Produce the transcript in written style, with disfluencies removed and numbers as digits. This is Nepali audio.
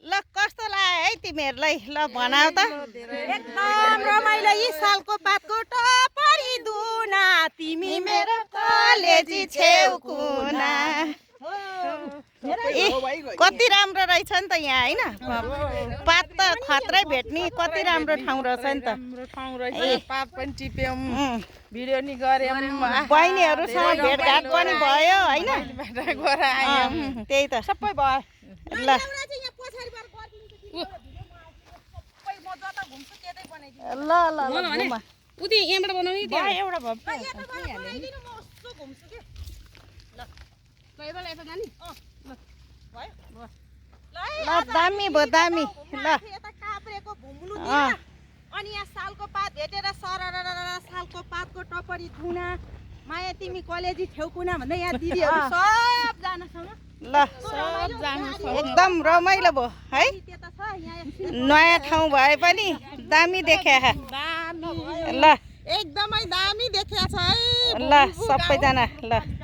ल कस्तो लाग्यो है तिमीहरूलाई ल भनाऊ त एकदम रमाइलो यी सालको पातको टपरी दुना तिमी मेरो कलेजी छेउ कुना कति राम्रो रहेछ नि त यहाँ हैन पात त खत्रै भेट्ने कति राम्रो ठाउँ रहेछ नि त पात पनि टिप्यौँ भिडियो नि गर्यौँ बहिनीहरूसँग भेटघाट पनि भयो हैन त्यही त सबै भयो ल ल ल उति यहाँबाट बनाउने एउटा भयो ल दामी भयो दामी ल अनि यहाँ सालको पात भेटेर सरर सालको पातको टपरी धुना माया तिमी कलेजी छेउ कुना भन्दै यहाँ दिदीहरू सबजनासँग ल एकदम रमाइलो भयो है नयाँ ठाउँ भए पनि दामी देख्या ल एकदमै दामी देखिया छ है ल सबैजना ल